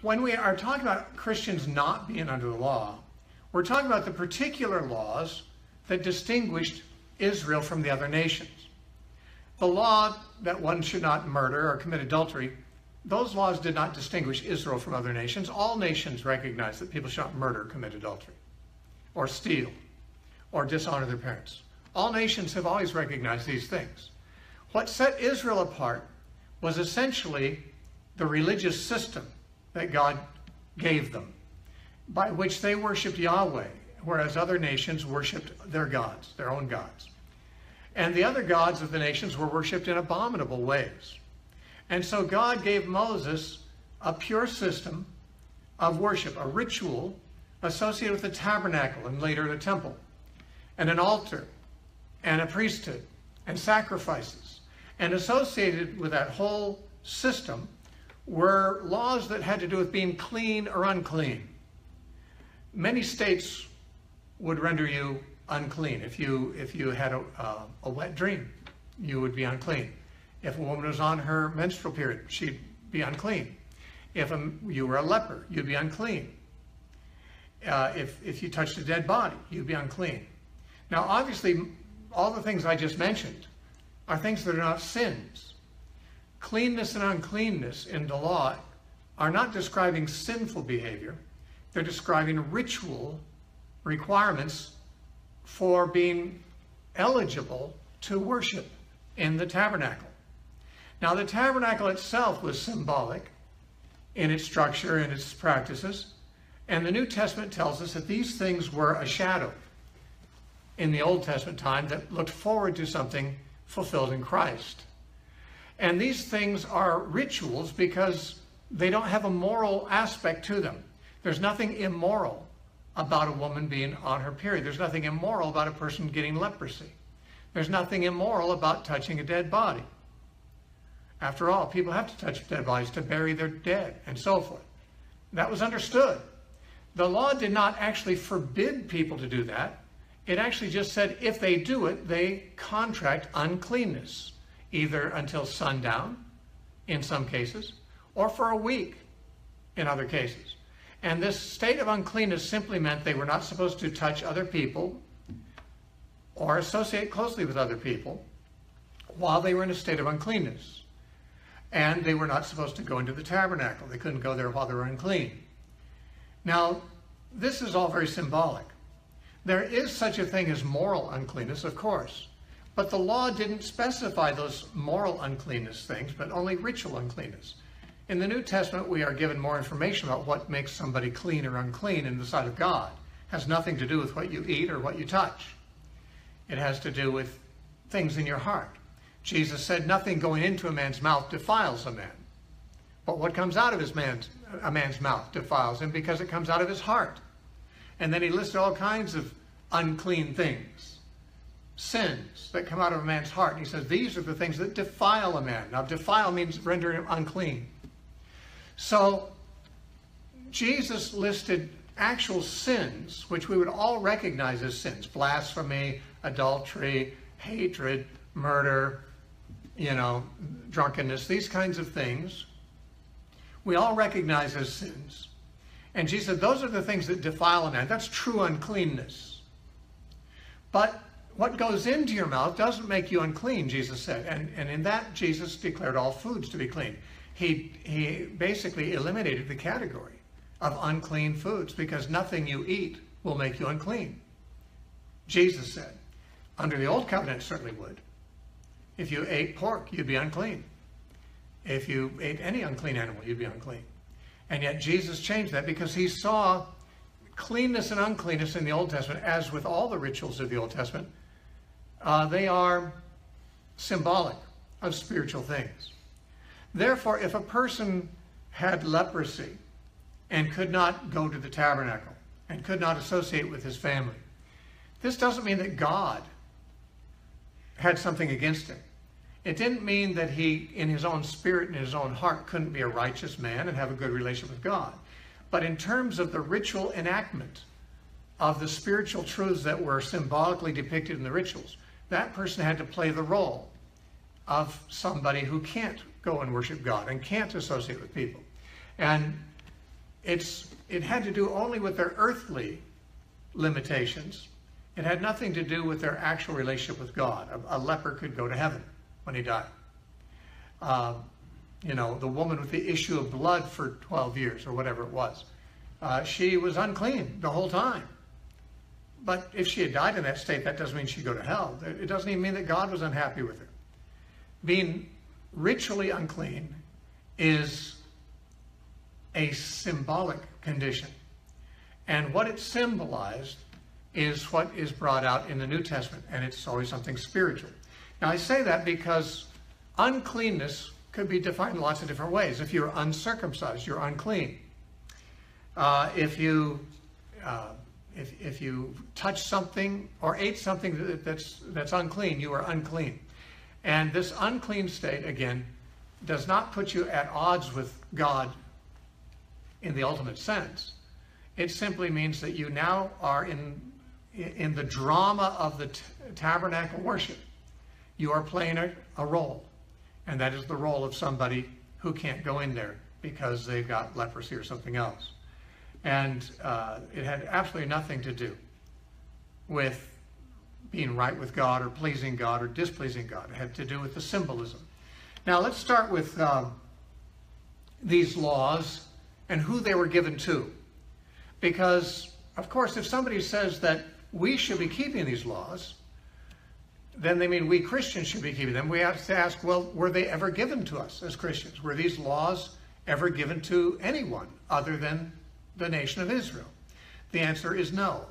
when we are talking about Christians not being under the law, we're talking about the particular laws that distinguished Israel from the other nations. The law that one should not murder or commit adultery, those laws did not distinguish Israel from other nations. All nations recognize that people should not murder, commit adultery, or steal, or dishonor their parents. All nations have always recognized these things. What set Israel apart was essentially the religious system that God gave them, by which they worshiped Yahweh, whereas other nations worshiped their gods, their own gods. And the other gods of the nations were worshiped in abominable ways. And so God gave Moses a pure system of worship, a ritual associated with the tabernacle and later the temple, and an altar, and a priesthood, and sacrifices. And associated with that whole system were laws that had to do with being clean or unclean. Many states would render you unclean. If you had a wet dream, you would be unclean. If a woman was on her menstrual period, she'd be unclean. If you were a leper, you'd be unclean. If you touched a dead body, you'd be unclean. Now, obviously, all the things I just mentioned are things that are not sins. Cleanness and uncleanness in the law are not describing sinful behavior. They're describing ritual requirements for being eligible to worship in the tabernacle. Now, the tabernacle itself was symbolic in its structure and its practices, and the New Testament tells us that these things were a shadow in the Old Testament time that looked forward to something fulfilled in Christ. And these things are rituals because they don't have a moral aspect to them. There's nothing immoral about a woman being on her period. There's nothing immoral about a person getting leprosy. There's nothing immoral about touching a dead body. After all, people have to touch dead bodies to bury their dead and so forth. That was understood. The law did not actually forbid people to do that. It actually just said if they do it, they contract uncleanness, either until sundown in some cases, or for a week in other cases. And this state of uncleanness simply meant they were not supposed to touch other people or associate closely with other people while they were in a state of uncleanness. And they were not supposed to go into the tabernacle. They couldn't go there while they were unclean. Now, this is all very symbolic. There is such a thing as moral uncleanness, of course, but the law didn't specify those moral uncleanness things, but only ritual uncleanness. In the New Testament, we are given more information about what makes somebody clean or unclean in the sight of God. It has nothing to do with what you eat or what you touch. It has to do with things in your heart. Jesus said nothing going into a man's mouth defiles a man, but what comes out of a man's mouth defiles him because it comes out of his heart. And then he listed all kinds of unclean things, sins that come out of a man's heart. And he says these are the things that defile a man. Now, defile means render him unclean. So Jesus listed actual sins, which we would all recognize as sins: blasphemy, adultery, hatred, murder, drunkenness, these kinds of things. We all recognize as sins. And Jesus said, those are the things that defile a man. That's true uncleanness. But what goes into your mouth doesn't make you unclean, Jesus said. And in that, Jesus declared all foods to be clean. He basically eliminated the category of unclean foods because nothing you eat will make you unclean. Jesus said, under the Old Covenant, it certainly would. If you ate pork, you'd be unclean. If you ate any unclean animal, you'd be unclean. And yet Jesus changed that because he saw cleanness and uncleanness in the Old Testament, as with all the rituals of the Old Testament, they are symbolic of spiritual things. Therefore, if a person had leprosy and could not go to the tabernacle and could not associate with his family, this doesn't mean that God had something against him. It didn't mean that he, in his own spirit and his own heart, couldn't be a righteous man and have a good relationship with God. But in terms of the ritual enactment of the spiritual truths that were symbolically depicted in the rituals, that person had to play the role of somebody who can't go and worship God and can't associate with people. And it had to do only with their earthly limitations. It had nothing to do with their actual relationship with God. A leper could go to heaven when he died. You know, the woman with the issue of blood for 12 years or whatever it was, she was unclean the whole time. But if she had died in that state, that doesn't mean she'd go to hell. It doesn't even mean that God was unhappy with her. Being ritually unclean is a symbolic condition. And what it symbolized is what is brought out in the New Testament, and it's always something spiritual. Now, I say that because uncleanness could be defined in lots of different ways. If you're uncircumcised, you're unclean. If you touch something or ate something that's unclean, you are unclean. And this unclean state, again, does not put you at odds with God in the ultimate sense. It simply means that you now are in the drama of the tabernacle worship. You are playing a role, and that is the role of somebody who can't go in there because they've got leprosy or something else. And it had absolutely nothing to do with being right with God or pleasing God or displeasing God. It had to do with the symbolism. Now let's start with these laws and who they were given to. Because, of course, if somebody says that we should be keeping these laws, then they mean we Christians should be keeping them. We have to ask, well, were they ever given to us as Christians? Were these laws ever given to anyone other than the nation of Israel? The answer is no.